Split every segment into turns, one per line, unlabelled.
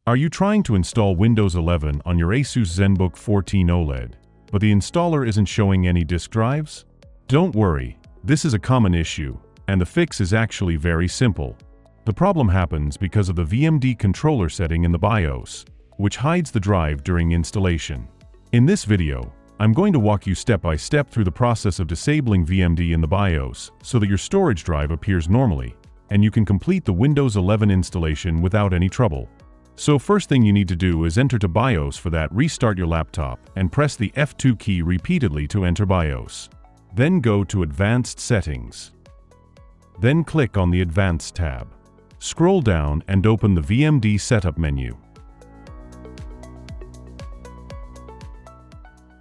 Are you trying to install Windows 11 on your ASUS ZenBook 14 OLED, but the installer isn't showing any disk drives? Don't worry, this is a common issue, and the fix is actually very simple. The problem happens because of the VMD controller setting in the BIOS, which hides the drive during installation. In this video, I'm going to walk you step by step through the process of disabling VMD in the BIOS so that your storage drive appears normally, and you can complete the Windows 11 installation without any trouble. So first thing you need to do is enter to BIOS. For that, restart your laptop and press the F2 key repeatedly to enter BIOS. Then go to Advanced Settings. Then click on the Advanced tab. Scroll down and open the VMD Setup menu.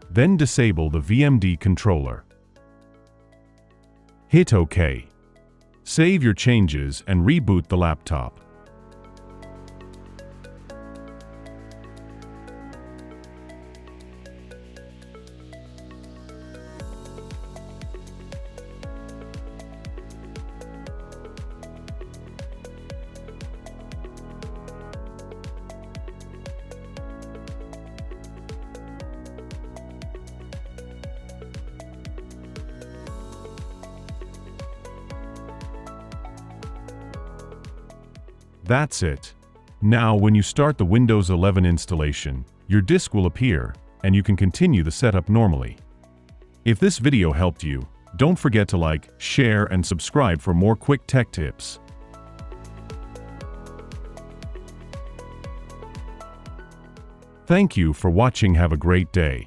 Then disable the VMD controller. Hit OK. Save your changes and reboot the laptop. That's it. Now, when you start the Windows 11 installation, your disk will appear, and you can continue the setup normally. If this video helped you, don't forget to like, share, and subscribe for more quick tech tips. Thank you for watching. Have a great day.